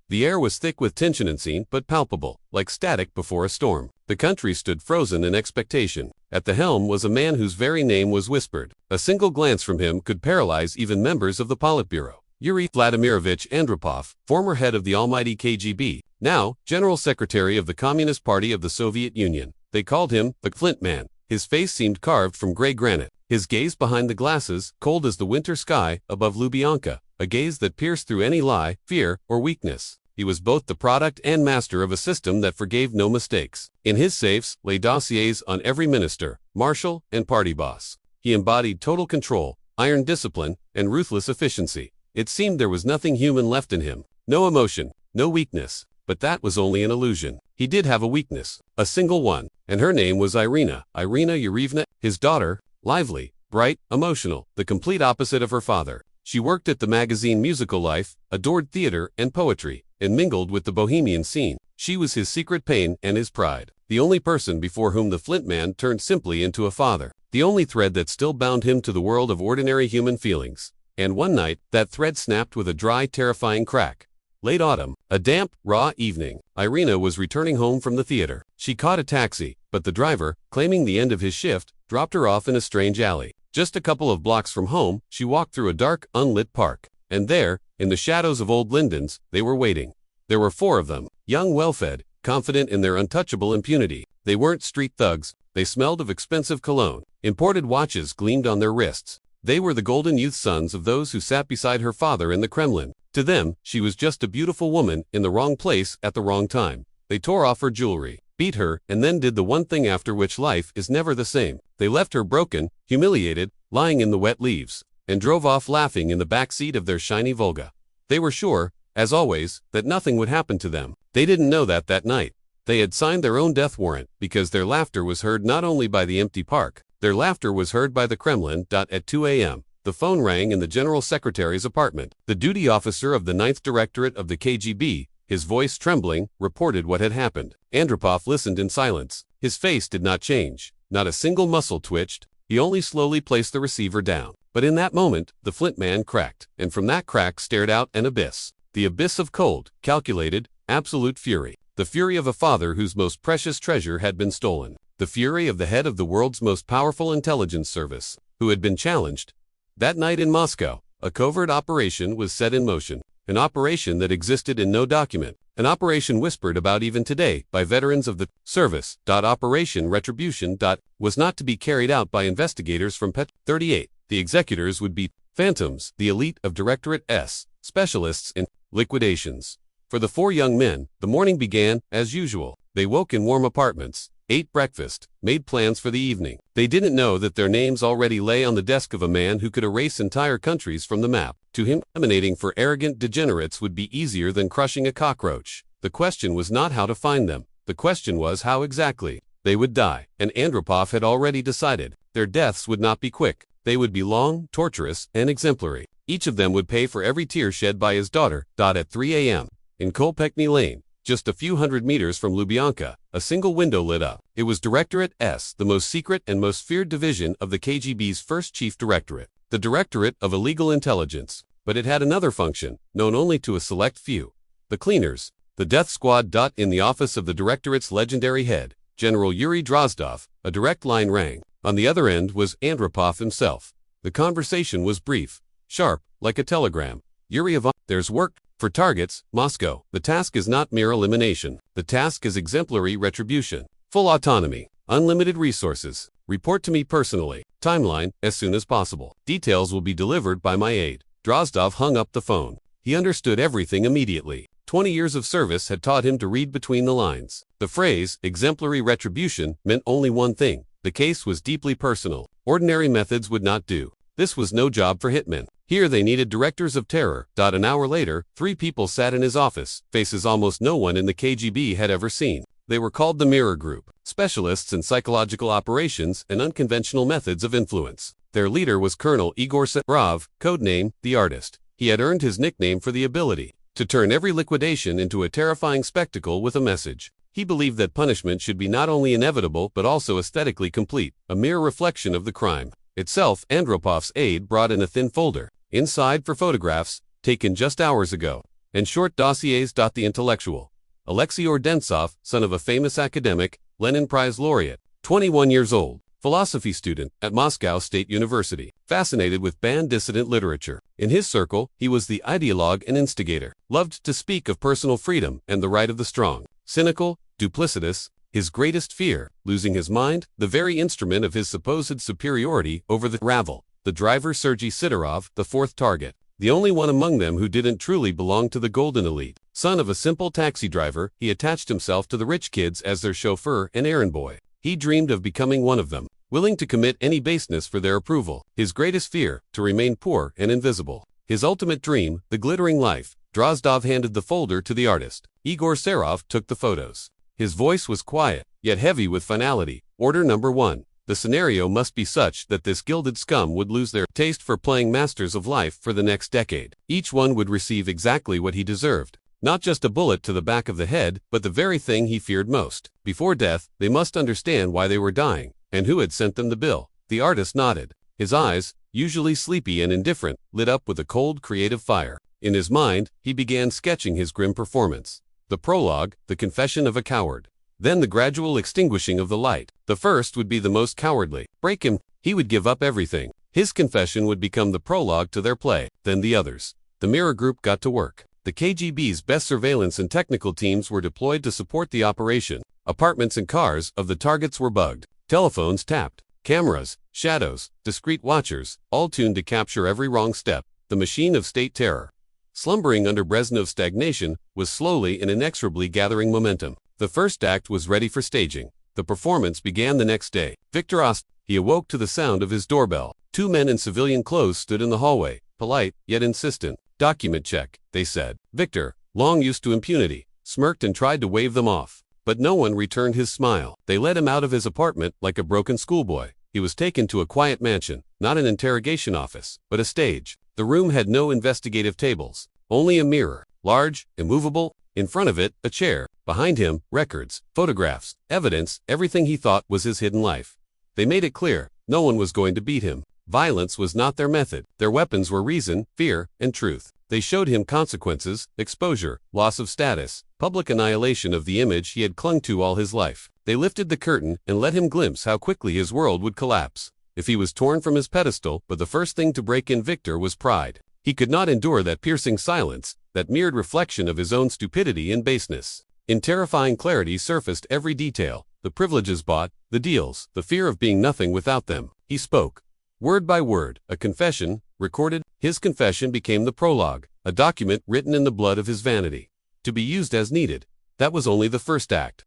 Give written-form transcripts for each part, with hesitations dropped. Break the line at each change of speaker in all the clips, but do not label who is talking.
The air was thick with tension unseen but palpable, like static before a storm. The country stood frozen in expectation. At the helm was a man whose very name was whispered. A single glance from him could paralyze even members of the Politburo. Yuri Vladimirovich Andropov, former head of the almighty KGB, now General Secretary of the Communist Party of the Soviet Union. They called him the Flint Man. His face seemed carved from gray granite. His gaze behind the glasses, cold as the winter sky above Lubyanka, a gaze that pierced through any lie, fear, or weakness. He was both the product and master of a system that forgave no mistakes. In his safes lay dossiers on every minister, marshal, and party boss. He embodied total control, iron discipline, and ruthless efficiency. It seemed there was nothing human left in him. No emotion, no weakness. But that was only an illusion. He did have a weakness, a single one, and her name was Irina Yurievna, his daughter, lively, bright, emotional, the complete opposite of her father. She worked at the magazine Musical Life, adored theater and poetry, and mingled with the bohemian scene. She was his secret pain and his pride, the only person before whom the Flint Man turned simply into a father, the only thread that still bound him to the world of ordinary human feelings. And one night, that thread snapped with a dry, terrifying crack. Late autumn, a damp, raw evening. Irina was returning home from the theater. She caught a taxi, but the driver, claiming the end of his shift, dropped her off in a strange alley. Just a couple of blocks from home, she walked through a dark, unlit park. And there, in the shadows of old lindens, they were waiting. There were 4 of them, young, well-fed, confident in their untouchable impunity. They weren't street thugs. They smelled of expensive cologne. Imported watches gleamed on their wrists. They were the golden youth sons of those who sat beside her father in the Kremlin. To them, she was just a beautiful woman in the wrong place at the wrong time. They tore off her jewelry, beat her, and then did the one thing after which life is never the same. They left her broken, humiliated, lying in the wet leaves, and drove off laughing in the back seat of their shiny Volga. They were sure, as always, that nothing would happen to them. They didn't know that night. They had signed their own death warrant, because their laughter was heard not only by the empty park. Their laughter was heard by the Kremlin. At 2 a.m., the phone rang in the General Secretary's apartment. The duty officer of the 9th Directorate of the KGB, his voice trembling, reported what had happened. Andropov listened in silence. His face did not change. Not a single muscle twitched. He only slowly placed the receiver down. But in that moment, the Flint Man cracked, and from that crack stared out an abyss. The abyss of cold, calculated, absolute fury. The fury of a father whose most precious treasure had been stolen. The fury of the head of the world's most powerful intelligence service, who had been challenged. That night in Moscow, a covert operation was set in motion. An operation that existed in no document. An operation whispered about even today by veterans of the service. Operation Retribution. Was not to be carried out by investigators from Pet 38. The executors would be phantoms, the elite of Directorate S, specialists in liquidations. For the 4 young men, the morning began as usual. They woke in warm apartments, ate breakfast, made plans for the evening. They didn't know that their names already lay on the desk of a man who could erase entire countries from the map. To him, eliminating for arrogant degenerates would be easier than crushing a cockroach. The question was not how to find them. The question was how exactly they would die. And Andropov had already decided. Their deaths would not be quick. They would be long, torturous, and exemplary. Each of them would pay for every tear shed by his daughter. At 3 a.m. in Kolpekny Lane, just a few hundred meters from Lubyanka, a single window lit up. It was Directorate S, the most secret and most feared division of the KGB's first chief directorate, the Directorate of Illegal Intelligence. But it had another function, known only to a select few. The cleaners, the death squad. In the office of the Directorate's legendary head, General Yuri Drozdov, a direct line rang. On the other end was Andropov himself. The conversation was brief, sharp, like a telegram. Yuri, there's work. For targets, Moscow. The task is not mere elimination. The task is exemplary retribution. Full autonomy. Unlimited resources. Report to me personally. Timeline, as soon as possible. Details will be delivered by my aide. Drozdov hung up the phone. He understood everything immediately. 20 years of service had taught him to read between the lines. The phrase, exemplary retribution, meant only one thing. The case was deeply personal. Ordinary methods would not do. This was no job for hitmen. Here they needed directors of terror. An hour later, 3 people sat in his office, faces almost no one in the KGB had ever seen. They were called the Mirror Group, specialists in psychological operations and unconventional methods of influence. Their leader was Colonel Igor Serov, codename The Artist. He had earned his nickname for the ability to turn every liquidation into a terrifying spectacle with a message. He believed that punishment should be not only inevitable but also aesthetically complete, a mere reflection of the crime itself. Andropov's aide brought in a thin folder. Inside for photographs, taken just hours ago. and short dossiers. The intellectual. Alexei Ordensov, son of a famous academic, Lenin Prize laureate, 21 years old, philosophy student at Moscow State University, fascinated with banned dissident literature. In his circle, he was the ideologue and instigator, loved to speak of personal freedom and the right of the strong, cynical, duplicitous, his greatest fear, losing his mind, the very instrument of his supposed superiority over the rabble. The driver Sergei Sidorov, the fourth target, the only one among them who didn't truly belong to the golden elite. Son of a simple taxi driver, he attached himself to the rich kids as their chauffeur and errand boy. He dreamed of becoming one of them, willing to commit any baseness for their approval. His greatest fear, to remain poor and invisible. His ultimate dream, the glittering life. Drozdov handed the folder to the artist. Igor Serov took the photos. His voice was quiet, yet heavy with finality. Order number 1. The scenario must be such that this gilded scum would lose their taste for playing masters of life for the next decade. Each one would receive exactly what he deserved. Not just a bullet to the back of the head, but the very thing he feared most. Before death, they must understand why they were dying, and who had sent them the bill. The artist nodded. His eyes, usually sleepy and indifferent, lit up with a cold, creative fire. In his mind, he began sketching his grim performance. The prologue, the confession of a coward. Then the gradual extinguishing of the light. The first would be the most cowardly. Break him, he would give up everything. His confession would become the prologue to their play, then the others. The Mirror Group got to work. The KGB's best surveillance and technical teams were deployed to support the operation. Apartments and cars of the targets were bugged. Telephones tapped. Cameras, shadows, discreet watchers, all tuned to capture every wrong step. The machine of state terror, slumbering under Brezhnev's stagnation, was slowly and inexorably gathering momentum. The first act was ready for staging. The performance began the next day. Victor Ost. He awoke to the sound of his doorbell. 2 men in civilian clothes stood in the hallway, polite, yet insistent. Document check, they said. Victor, long used to impunity, smirked and tried to wave them off. But no one returned his smile. They led him out of his apartment like a broken schoolboy. He was taken to a quiet mansion, not an interrogation office, but a stage. The room had no investigative tables, only a mirror, large, immovable. In front of it, a chair. Behind him, records, photographs, evidence, everything he thought was his hidden life. They made it clear, no one was going to beat him. Violence was not their method. Their weapons were reason, fear, and truth. They showed him consequences, exposure, loss of status, public annihilation of the image he had clung to all his life. They lifted the curtain and let him glimpse how quickly his world would collapse if he was torn from his pedestal. But the first thing to break in Victor was pride. He could not endure that piercing silence, that mirrored reflection of his own stupidity and baseness. In terrifying clarity surfaced every detail, the privileges bought, the deals, the fear of being nothing without them. He spoke. Word by word, a confession, recorded. His confession became the prologue, a document written in the blood of his vanity, to be used as needed. That was only the first act.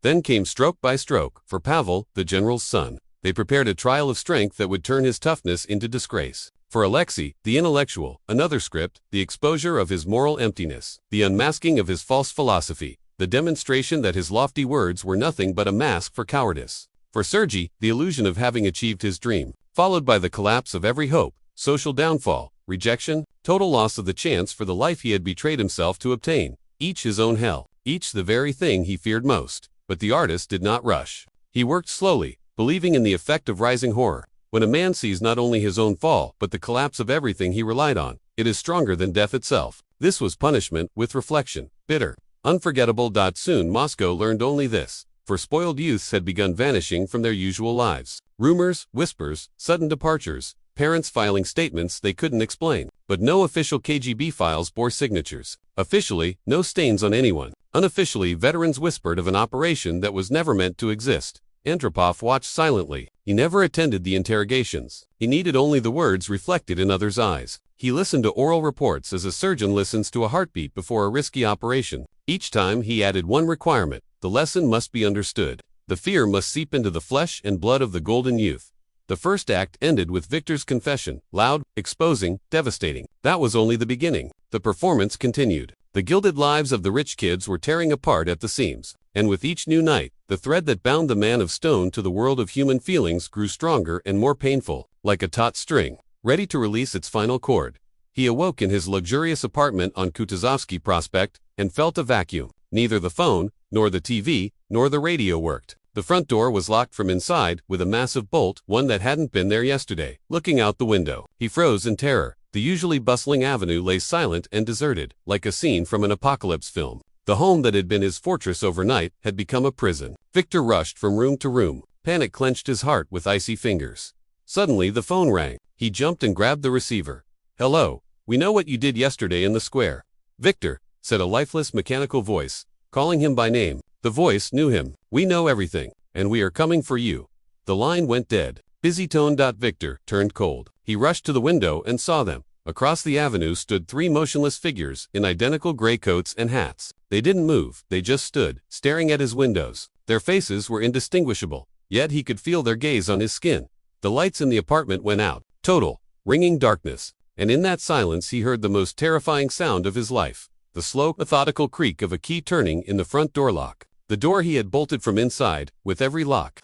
Then came stroke by stroke. For Pavel, the general's son, they prepared a trial of strength that would turn his toughness into disgrace. For Alexei, the intellectual, another script, the exposure of his moral emptiness, the unmasking of his false philosophy, the demonstration that his lofty words were nothing but a mask for cowardice. For Sergei, the illusion of having achieved his dream, followed by the collapse of every hope, social downfall, rejection, total loss of the chance for the life he had betrayed himself to obtain. Each his own hell, each the very thing he feared most. But the artist did not rush. He worked slowly, believing in the effect of rising horror. When a man sees not only his own fall, but the collapse of everything he relied on, it is stronger than death itself. This was punishment with reflection, bitter, unforgettable. Soon Moscow learned only this, for spoiled youths had begun vanishing from their usual lives. Rumors, whispers, sudden departures, parents filing statements they couldn't explain. But no official KGB files bore signatures. Officially, no stains on anyone. Unofficially, veterans whispered of an operation that was never meant to exist. Andropov watched silently. He never attended the interrogations. He needed only the words reflected in others' eyes. He listened to oral reports as a surgeon listens to a heartbeat before a risky operation. Each time he added one requirement: the lesson must be understood. The fear must seep into the flesh and blood of the golden youth. The first act ended with Victor's confession, loud, exposing, devastating. That was only the beginning. The performance continued. The gilded lives of the rich kids were tearing apart at the seams. And with each new night, the thread that bound the man of stone to the world of human feelings grew stronger and more painful, like a taut string, ready to release its final chord. He awoke in his luxurious apartment on Kutuzovsky Prospect and felt a vacuum. Neither the phone, nor the TV, nor the radio worked. The front door was locked from inside with a massive bolt, one that hadn't been there yesterday. Looking out the window, he froze in terror. The usually bustling avenue lay silent and deserted, like a scene from an apocalypse film. The home that had been his fortress overnight had become a prison. Victor rushed from room to room. Panic clenched his heart with icy fingers. Suddenly the phone rang. He jumped and grabbed the receiver. "Hello, we know what you did yesterday in the square." "Victor," said a lifeless mechanical voice, calling him by name. The voice knew him. "We know everything, and we are coming for you." The line went dead. Busy tone. Victor turned cold. He rushed to the window and saw them. Across the avenue stood three motionless figures in identical gray coats and hats. They didn't move, they just stood, staring at his windows. Their faces were indistinguishable, yet he could feel their gaze on his skin. The lights in the apartment went out. Total, ringing darkness. And in that silence he heard the most terrifying sound of his life. The slow, methodical creak of a key turning in the front door lock. The door he had bolted from inside, with every lock,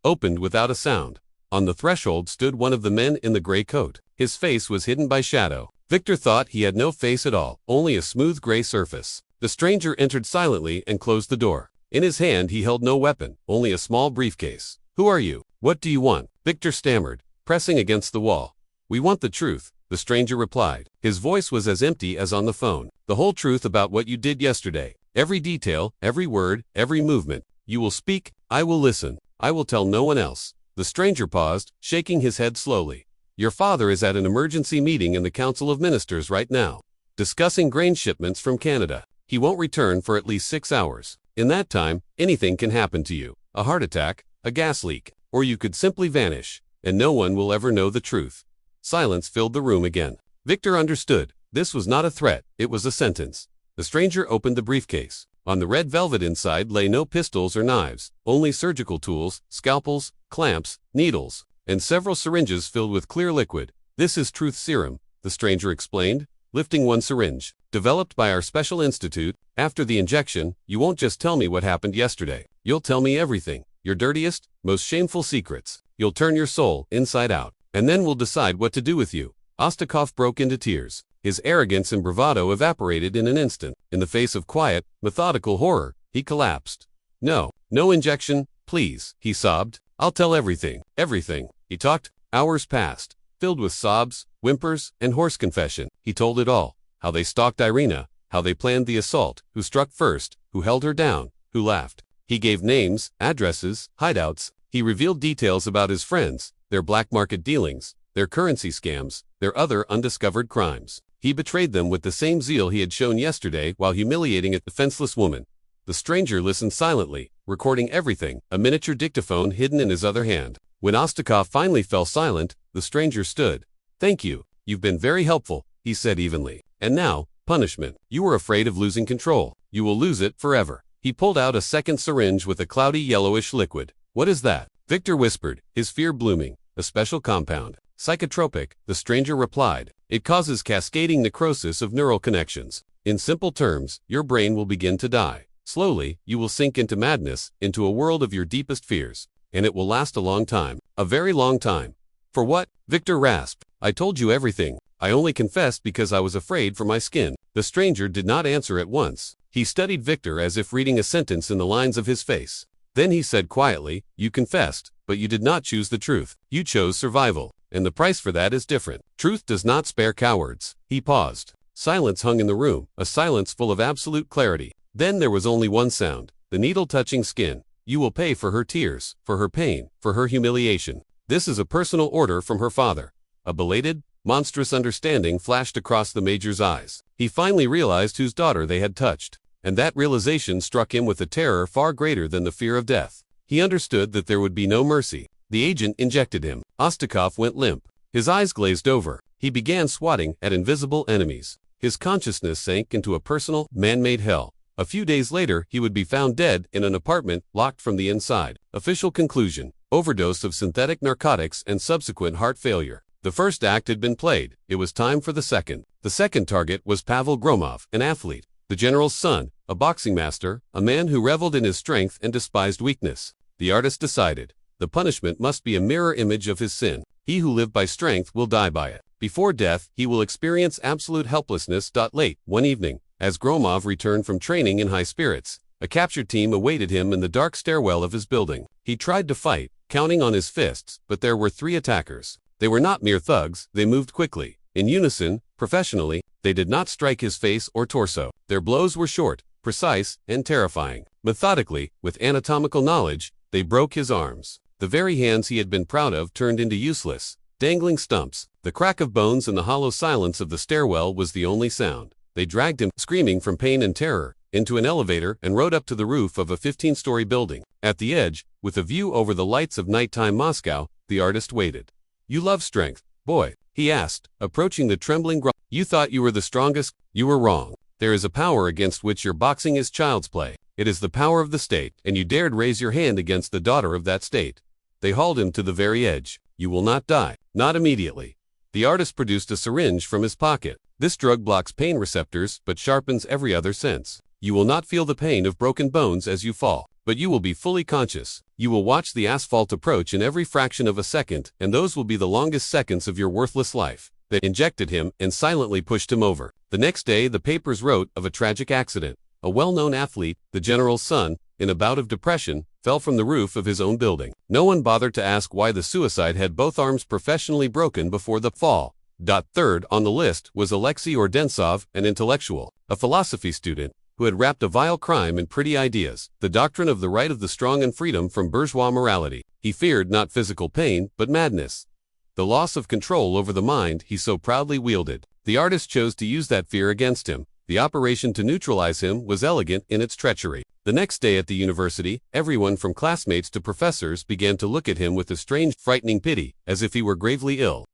opened without a sound. On the threshold stood one of the men in the gray coat. His face was hidden by shadow. Victor thought he had no face at all, only a smooth gray surface. The stranger entered silently and closed the door. In his hand he held no weapon, only a small briefcase. "Who are you? What do you want?" Victor stammered, pressing against the wall. "We want the truth," the stranger replied. His voice was as empty as on the phone. "The whole truth about what you did yesterday. Every detail, every word, every movement. You will speak, I will listen. I will tell no one else." The stranger paused, shaking his head slowly. "Your father is at an emergency meeting in the Council of Ministers right now, discussing grain shipments from Canada. He won't return for at least 6 hours. In that time, anything can happen to you. A heart attack, a gas leak, or you could simply vanish, and no one will ever know the truth." Silence filled the room again. Victor understood. This was not a threat, it was a sentence. The stranger opened the briefcase. On the red velvet inside lay no pistols or knives, only surgical tools, scalpels, clamps, needles, and several syringes filled with clear liquid. "This is truth serum," the stranger explained, lifting one syringe. "Developed by our special institute. After the injection, you won't just tell me what happened yesterday. You'll tell me everything, your dirtiest, most shameful secrets. You'll turn your soul inside out, and then we'll decide what to do with you." Ostakov broke into tears. His arrogance and bravado evaporated in an instant. In the face of quiet, methodical horror, he collapsed. "No, no injection, please," he sobbed. "I'll tell everything, everything." He talked. Hours passed, filled with sobs, whimpers, and hoarse confession. He told it all. How they stalked Irina, how they planned the assault, who struck first, who held her down, who laughed. He gave names, addresses, hideouts. He revealed details about his friends, their black market dealings, their currency scams, their other undiscovered crimes. He betrayed them with the same zeal he had shown yesterday while humiliating a defenseless woman. The stranger listened silently, recording everything, a miniature dictaphone hidden in his other hand. When Ostakov finally fell silent, the stranger stood. "Thank you, you've been very helpful," he said evenly. "And now, punishment. You were afraid of losing control. You will lose it forever." He pulled out a second syringe with a cloudy yellowish liquid. "What is that?" Victor whispered, his fear blooming. "A special compound. Psychotropic," the stranger replied. "It causes cascading necrosis of neural connections. In simple terms, your brain will begin to die. Slowly, you will sink into madness, into a world of your deepest fears. And it will last a long time. A very long time." "For what?" Victor rasped. "I told you everything. I only confessed because I was afraid for my skin." The stranger did not answer at once. He studied Victor as if reading a sentence in the lines of his face. Then he said quietly, "You confessed, but you did not choose the truth. You chose survival. And the price for that is different. Truth does not spare cowards." He paused. Silence hung in the room, a silence full of absolute clarity. Then there was only one sound, the needle touching skin. "You will pay for her tears, for her pain, for her humiliation. This is a personal order from her father." A belated, monstrous understanding flashed across the major's eyes. He finally realized whose daughter they had touched. And that realization struck him with a terror far greater than the fear of death. He understood that there would be no mercy. The agent injected him. Ostakov went limp. His eyes glazed over. He began swatting at invisible enemies. His consciousness sank into a personal, man-made hell. A few days later, he would be found dead in an apartment, locked from the inside. Official conclusion: overdose of synthetic narcotics and subsequent heart failure. The first act had been played. It was time for the second. The second target was Pavel Gromov, an athlete, the general's son, a boxing master, a man who reveled in his strength and despised weakness. The artist decided. The punishment must be a mirror image of his sin. He who lived by strength will die by it. Before death, he will experience absolute helplessness. Late one evening, as Gromov returned from training in high spirits, a capture team awaited him in the dark stairwell of his building. He tried to fight, counting on his fists, but there were 3 attackers. They were not mere thugs, they moved quickly. In unison, professionally, they did not strike his face or torso. Their blows were short, precise, and terrifying. Methodically, with anatomical knowledge, they broke his arms. The very hands he had been proud of turned into useless, dangling stumps. The crack of bones and the hollow silence of the stairwell was the only sound. They dragged him, screaming from pain and terror, into an elevator and rode up to the roof of a 15-story building. At the edge, with a view over the lights of nighttime Moscow, the artist waited. "You love strength, boy?" he asked, approaching the trembling grunt. "You thought you were the strongest? You were wrong. There is a power against which your boxing is child's play. It is the power of the state, and you dared raise your hand against the daughter of that state." They hauled him to the very edge. "You will not die. Not immediately." The artist produced a syringe from his pocket. "This drug blocks pain receptors but sharpens every other sense. You will not feel the pain of broken bones as you fall, but you will be fully conscious. You will watch the asphalt approach in every fraction of a second, and those will be the longest seconds of your worthless life." They injected him and silently pushed him over. The next day, the papers wrote of a tragic accident. A well-known athlete, the general's son, in a bout of depression, fell from the roof of his own building. No one bothered to ask why the suicide had both arms professionally broken before the fall. Third on the list was Alexei Ordensov, an intellectual, a philosophy student, who had wrapped a vile crime in pretty ideas, the doctrine of the right of the strong and freedom from bourgeois morality. He feared not physical pain, but madness, the loss of control over the mind he so proudly wielded. The artist chose to use that fear against him. The operation to neutralize him was elegant in its treachery. The next day at the university, everyone from classmates to professors began to look at him with a strange, frightening pity, as if he were gravely ill.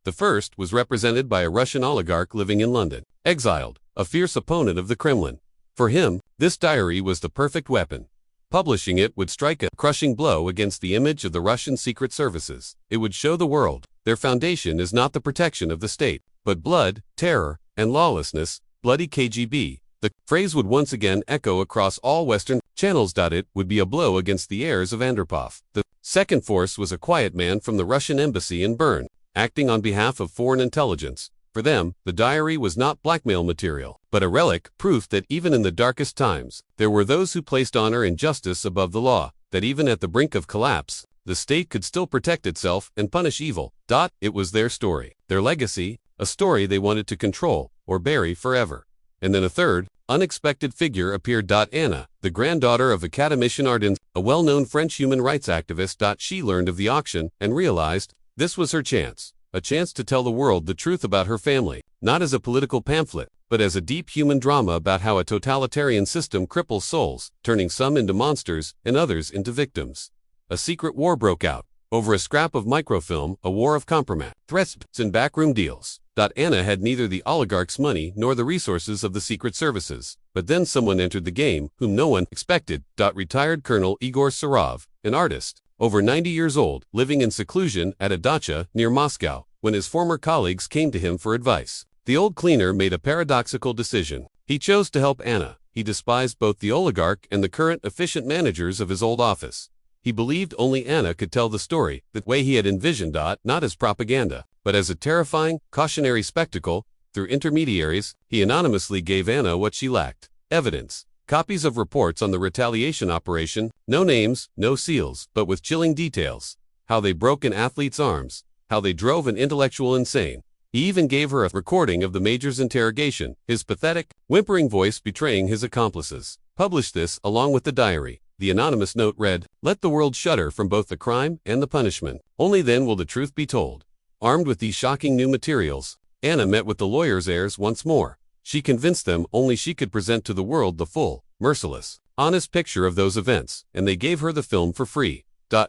The first was represented by a Russian oligarch living in London, exiled, a fierce opponent of the Kremlin. For him, this diary was the perfect weapon. Publishing it would strike a crushing blow against the image of the Russian secret services. It would show the world their foundation is not the protection of the state, but blood, terror, and lawlessness. Bloody KGB. The phrase would once again echo across all Western channels. It would be a blow against the heirs of Andropov. The second force was a quiet man from the Russian embassy in Bern, acting on behalf of foreign intelligence. For them, the diary was not blackmail material, but a relic, proof that even in the darkest times, there were those who placed honor and justice above the law, that even at the brink of collapse, the state could still protect itself and punish evil. It was their story, their legacy, a story they wanted to control or bury forever. And then a third, unexpected figure appeared. Anna, the granddaughter of academician Ardens, a well-known French human rights activist. She learned of the auction and realized this was her chance, a chance to tell the world the truth about her family, not as a political pamphlet, but as a deep human drama about how a totalitarian system cripples souls, turning some into monsters and others into victims. A secret war broke out over a scrap of microfilm, a war of compromise, threats, and backroom deals. Anna had neither the oligarch's money nor the resources of the secret services. But then someone entered the game whom no one expected. Retired Colonel Igor Sarov, an artist, over 90 years old, living in seclusion at a dacha near Moscow, when his former colleagues came to him for advice. The old cleaner made a paradoxical decision. He chose to help Anna. He despised both the oligarch and the current efficient managers of his old office. He believed only Anna could tell the story the way he had envisioned. Not as propaganda, but as a terrifying, cautionary spectacle. Through intermediaries, he anonymously gave Anna what she lacked: evidence, copies of reports on the retaliation operation, no names, no seals, but with chilling details. How they broke an athlete's arms, how they drove an intellectual insane. He even gave her a recording of the major's interrogation, his pathetic, whimpering voice betraying his accomplices. Published this along with the diary. The anonymous note read, "Let the world shudder from both the crime and the punishment. Only then will the truth be told." Armed with these shocking new materials, Anna met with the lawyer's heirs once more. She convinced them only she could present to the world the full, merciless, honest picture of those events, and they gave her the film for free.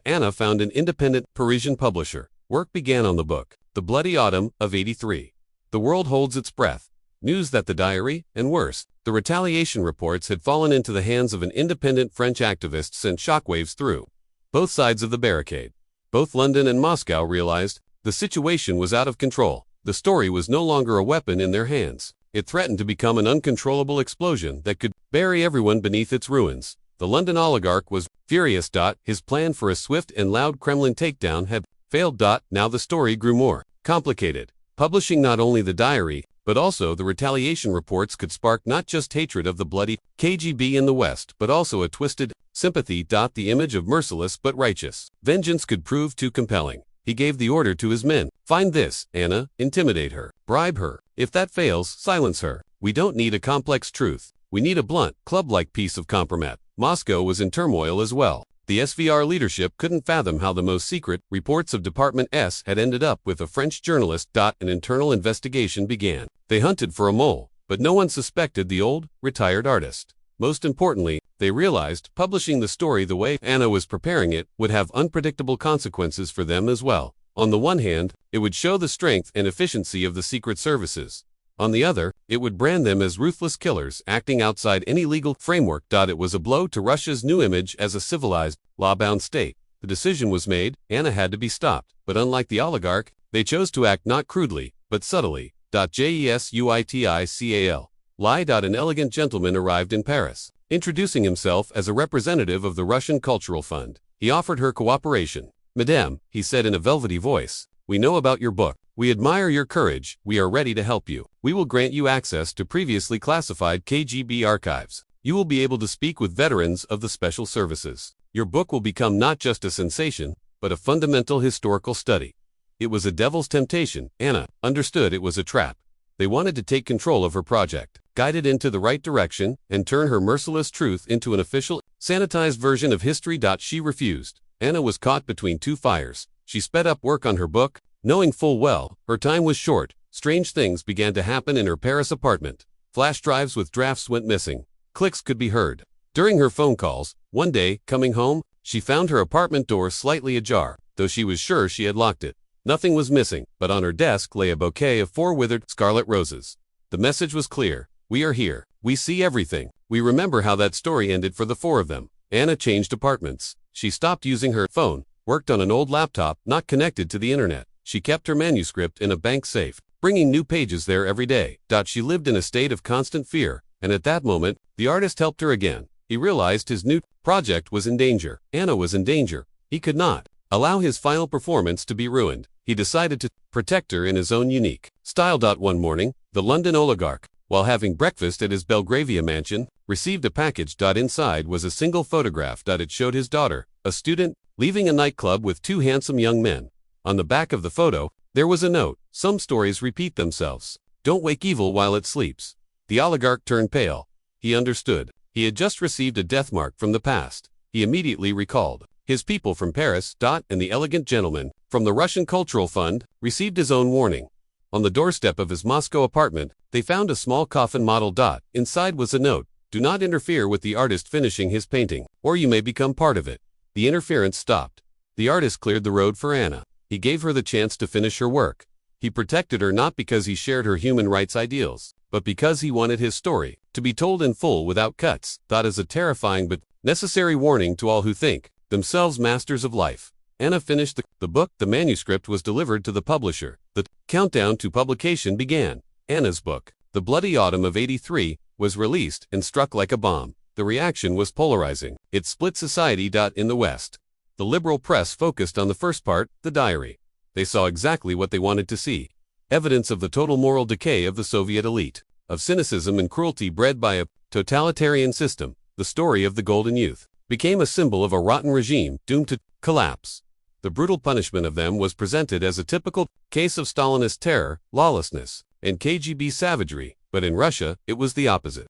Anna found an independent Parisian publisher. Work began on the book, The Bloody Autumn of '83. The world holds its breath. News that the diary, and worse, the retaliation reports had fallen into the hands of an independent French activist sent shockwaves through both sides of the barricade. Both London and Moscow realized the situation was out of control. The story was no longer a weapon in their hands. It threatened to become an uncontrollable explosion that could bury everyone beneath its ruins. The London oligarch was furious. His plan for a swift and loud Kremlin takedown had failed. Now the story grew more complicated. Publishing not only the diary, but also the retaliation reports could spark not just hatred of the bloody KGB in the West, but also a twisted sympathy. The image of merciless but righteous vengeance could prove too compelling. He gave the order to his men. Find this, Anna, intimidate her, bribe her. If that fails, silence her. We don't need a complex truth. We need a blunt, club-like piece of compromise. Moscow was in turmoil as well. The SVR leadership couldn't fathom how the most secret reports of Department S had ended up with a French journalist. An internal investigation began. They hunted for a mole, but no one suspected the old, retired artist. Most importantly, they realized publishing the story the way Anna was preparing it would have unpredictable consequences for them as well. On the one hand, it would show the strength and efficiency of the secret services. On the other, it would brand them as ruthless killers acting outside any legal framework. It was a blow to Russia's new image as a civilized, law-bound state. The decision was made. Anna had to be stopped, but unlike the oligarch, they chose to act not crudely, but subtly. Jesuitical. Lie. An elegant gentleman arrived in Paris. Introducing himself as a representative of the Russian Cultural Fund, he offered her cooperation. Madame, he said in a velvety voice, we know about your book. We admire your courage. We are ready to help you. We will grant you access to previously classified KGB archives. You will be able to speak with veterans of the special services. Your book will become not just a sensation, but a fundamental historical study. It was a devil's temptation. Anna understood it was a trap. They wanted to take control of her project, guide it into the right direction, and turn her merciless truth into an official, sanitized version of history. She refused. Anna was caught between two fires. She sped up work on her book, knowing full well her time was short. Strange things began to happen in her Paris apartment. Flash drives with drafts went missing. Clicks could be heard. During her phone calls, one day, coming home, she found her apartment door slightly ajar, though she was sure she had locked it. Nothing was missing, but on her desk lay a bouquet of 4 withered scarlet roses. The message was clear. We are here. We see everything. We remember how that story ended for the 4 of them. Anna changed apartments. She stopped using her phone, worked on an old laptop not connected to the internet. She kept her manuscript in a bank safe, bringing new pages there every day. She lived in a state of constant fear, and at that moment, the artist helped her again. He realized his new project was in danger. Anna was in danger. He could not allow his final performance to be ruined. He decided to protect her in his own unique style. One morning, the London oligarch, while having breakfast at his Belgravia mansion, received a package. Inside was a single photograph. It showed his daughter, a student, leaving a nightclub with 2 handsome young men. On the back of the photo, there was a note. Some stories repeat themselves. Don't wake evil while it sleeps. The oligarch turned pale. He understood. He had just received a death mark from the past. He immediately recalled his people from Paris. And the elegant gentleman from the Russian Cultural Fund received his own warning. On the doorstep of his Moscow apartment, they found a small coffin model. Inside was a note. Do not interfere with the artist finishing his painting, or you may become part of it. The interference stopped. The artist cleared the road for Anna. He gave her the chance to finish her work. He protected her not because he shared her human rights ideals, but because he wanted his story to be told in full without cuts. As a terrifying but necessary warning to all who think themselves masters of life. Anna finished the book. The manuscript was delivered to the publisher. The countdown to publication began. Anna's book, The Bloody Autumn of '83, was released and struck like a bomb. The reaction was polarizing. It split society. In the West, the liberal press focused on the first part, the diary. They saw exactly what they wanted to see. Evidence of the total moral decay of the Soviet elite, of cynicism and cruelty bred by a totalitarian system. The story of the Golden Youth became a symbol of a rotten regime doomed to collapse. The brutal punishment of them was presented as a typical case of Stalinist terror, lawlessness, and KGB savagery, but in Russia, it was the opposite.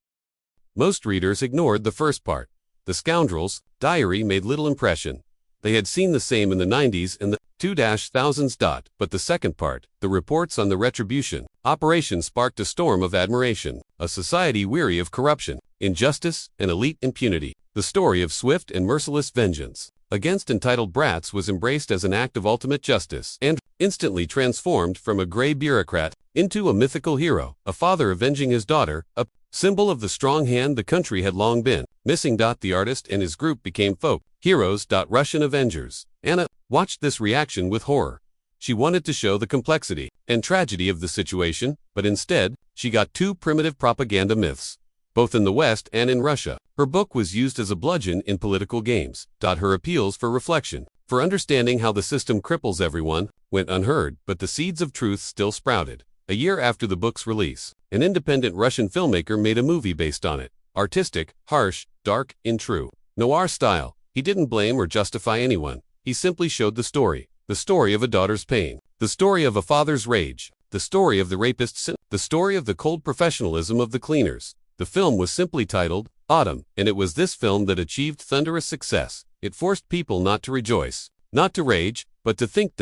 Most readers ignored the first part. The Scoundrels' Diary made little impression. They had seen the same in the 90s and the 2000s. But the second part, the reports on the Retribution operation, sparked a storm of admiration. A society weary of corruption, injustice, and elite impunity. The story of swift and merciless vengeance against entitled brats was embraced as an act of ultimate justice and instantly transformed from a gray bureaucrat into a mythical hero, a father avenging his daughter, a symbol of the strong hand the country had long been missing. The artist and his group became folk heroes. Russian Avengers. Anna watched this reaction with horror. She wanted to show the complexity and tragedy of the situation, but instead, she got 2 primitive propaganda myths, both in the West and in Russia. Her book was used as a bludgeon in political games. Her appeals for reflection, for understanding how the system cripples everyone, went unheard, but the seeds of truth still sprouted. A year after the book's release, an independent Russian filmmaker made a movie based on it. Artistic, harsh, dark, in true noir style. He didn't blame or justify anyone. He simply showed the story. The story of a daughter's pain. The story of a father's rage. The story of the rapist's sin. The story of the cold professionalism of the cleaners. The film was simply titled Autumn, and it was this film that achieved thunderous success. It forced people not to rejoice, not to rage, but to think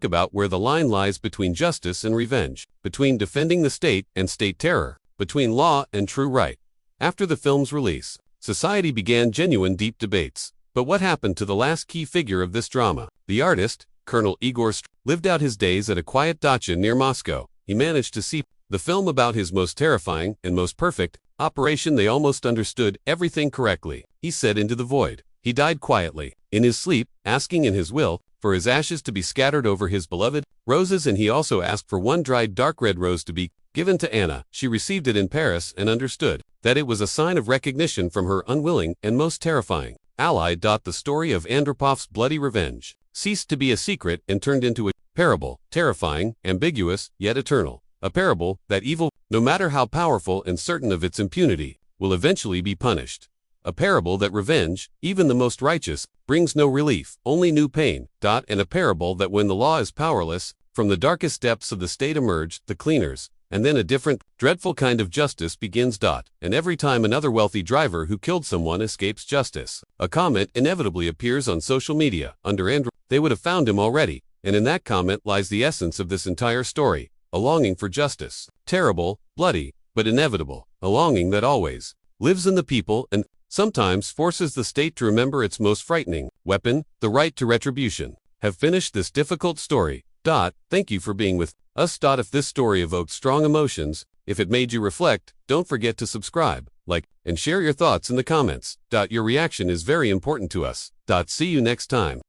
about where the line lies between justice and revenge, between defending the state and state terror, between law and true right. After the film's release, society began genuine deep debates. But what happened to the last key figure of this drama? The artist, Colonel Igor lived out his days at a quiet dacha near Moscow. He managed to see the film about his most terrifying and most perfect operation. They almost understood everything correctly. He said into the void. He died quietly, in his sleep, asking in his will for his ashes to be scattered over his beloved roses, and he also asked for one dried dark red rose to be given to Anna. She received it in Paris and understood that it was a sign of recognition from her unwilling and most terrifying ally. The story of Andropov's bloody revenge ceased to be a secret and turned into a parable, terrifying, ambiguous, yet eternal. A parable that evil, no matter how powerful and certain of its impunity, will eventually be punished. A parable that revenge, even the most righteous, brings no relief, only new pain. And a parable that when the law is powerless, from the darkest depths of the state emerge the cleaners, and then a different, dreadful kind of justice begins. And every time another wealthy driver who killed someone escapes justice, a comment inevitably appears on social media. Under Andrew, they would have found him already, and in that comment lies the essence of this entire story, a longing for justice. Terrible, bloody, but inevitable, a longing that always lives in the people and sometimes forces the state to remember its most frightening weapon, the right to retribution. Have finished this difficult story. Thank you for being with us. If this story evoked strong emotions, if it made you reflect, don't forget to subscribe, like, and share your thoughts in the comments. Your reaction is very important to us. See you next time.